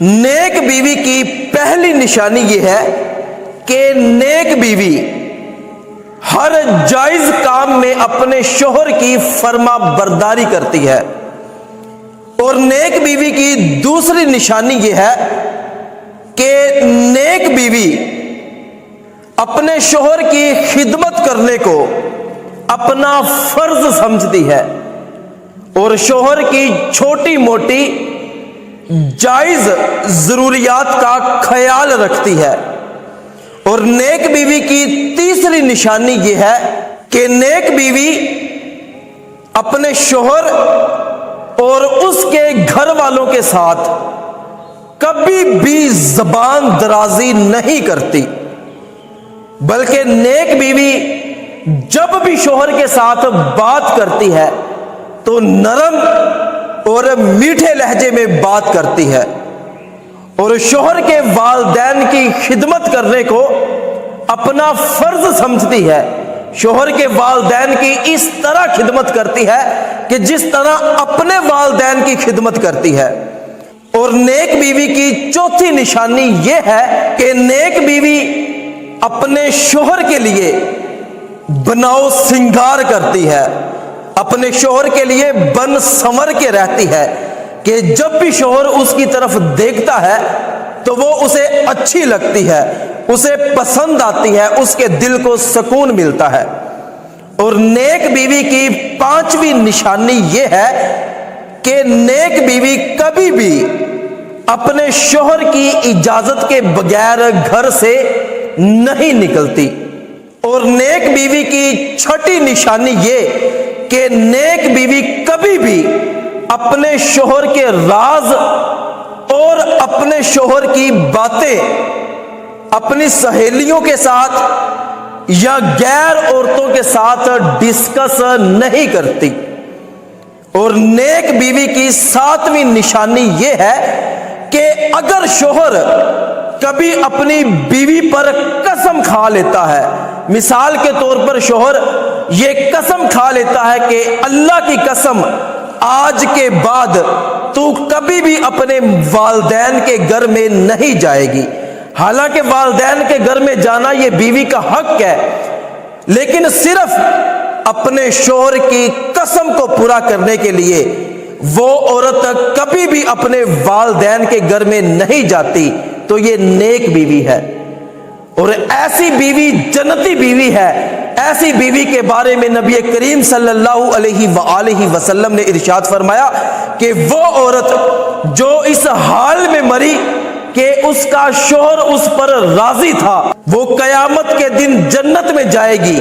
نیک بیوی کی پہلی نشانی یہ ہے کہ نیک بیوی ہر جائز کام میں اپنے شوہر کی فرما برداری کرتی ہے، اور نیک بیوی کی دوسری نشانی یہ ہے کہ نیک بیوی اپنے شوہر کی خدمت کرنے کو اپنا فرض سمجھتی ہے اور شوہر کی چھوٹی موٹی جائز ضروریات کا خیال رکھتی ہے۔ اور نیک بیوی کی تیسری نشانی یہ ہے کہ نیک بیوی اپنے شوہر اور اس کے گھر والوں کے ساتھ کبھی بھی زبان درازی نہیں کرتی، بلکہ نیک بیوی جب بھی شوہر کے ساتھ بات کرتی ہے تو نرم اور میٹھے لہجے میں بات کرتی ہے، اور شوہر کے والدین کی خدمت کرنے کو اپنا فرض سمجھتی ہے۔ شوہر کے والدین کی اس طرح خدمت کرتی ہے کہ جس طرح اپنے والدین کی خدمت کرتی ہے۔ اور نیک بیوی کی چوتھی نشانی یہ ہے کہ نیک بیوی اپنے شوہر کے لیے بناؤ سنگار کرتی ہے، اپنے شوہر کے لیے بن سنور کے رہتی ہے کہ جب بھی شوہر اس کی طرف دیکھتا ہے تو وہ اسے اچھی لگتی ہے، اسے پسند آتی ہے، اس کے دل کو سکون ملتا ہے۔ اور نیک بیوی کی پانچویں نشانی یہ ہے کہ نیک بیوی کبھی بھی اپنے شوہر کی اجازت کے بغیر گھر سے نہیں نکلتی۔ اور نیک بیوی کی چھٹی نشانی یہ کہ نیک بیوی کبھی بھی اپنے شوہر کے راز اور اپنے شوہر کی باتیں اپنی سہیلیوں کے ساتھ یا غیر عورتوں کے ساتھ ڈسکس نہیں کرتی۔ اور نیک بیوی کی ساتویں نشانی یہ ہے کہ اگر شوہر کبھی اپنی بیوی پر قسم کھا لیتا ہے، مثال کے طور پر شوہر یہ قسم کھا لیتا ہے کہ اللہ کی قسم آج کے بعد تو کبھی بھی اپنے والدین کے گھر میں نہیں جائے گی، حالانکہ والدین کے گھر میں جانا یہ بیوی کا حق ہے، لیکن صرف اپنے شوہر کی قسم کو پورا کرنے کے لیے وہ عورت کبھی بھی اپنے والدین کے گھر میں نہیں جاتی، تو یہ نیک بیوی ہے۔ اور ایسی بیوی جنتی بیوی ہے۔ ایسی بیوی کے بارے میں نبی کریم صلی اللہ علیہ وآلہ وسلم نے ارشاد فرمایا کہ وہ عورت جو اس حال میں مری کہ اس کا شوہر اس پر راضی تھا، وہ قیامت کے دن جنت میں جائے گی۔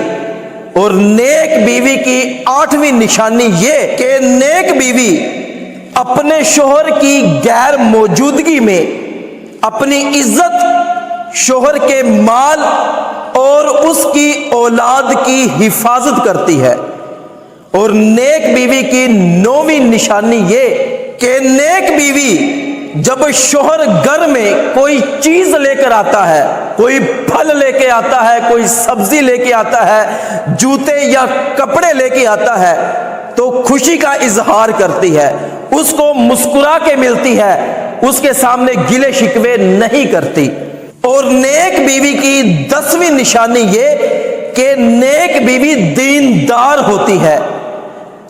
اور نیک بیوی کی آٹھویں نشانی یہ کہ نیک بیوی اپنے شوہر کی غیر موجودگی میں اپنی عزت، شوہر کے مال اور اس کی اولاد کی حفاظت کرتی ہے۔ اور نیک بیوی کی نویں نشانی یہ کہ نیک بیوی جب شوہر گھر میں کوئی چیز لے کر آتا ہے، کوئی پھل لے کے آتا ہے، کوئی سبزی لے کے آتا ہے، جوتے یا کپڑے لے کے آتا ہے تو خوشی کا اظہار کرتی ہے، اس کو مسکرا کے ملتی ہے، اس کے سامنے گلے شکوے نہیں کرتی۔ اور نیک بیوی کی 10ویں نشانی یہ کہ نیک بیوی دیندار ہوتی ہے،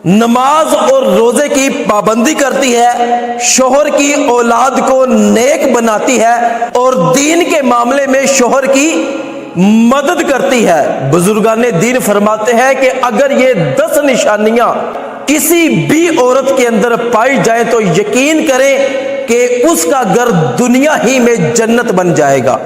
نماز اور روزے کی پابندی کرتی ہے، شوہر کی اولاد کو نیک بناتی ہے اور دین کے معاملے میں شوہر کی مدد کرتی ہے۔ بزرگان دین فرماتے ہیں کہ اگر یہ 10 نشانیاں کسی بھی عورت کے اندر پائی جائیں تو یقین کریں کہ اس کا گھر دنیا ہی میں جنت بن جائے گا۔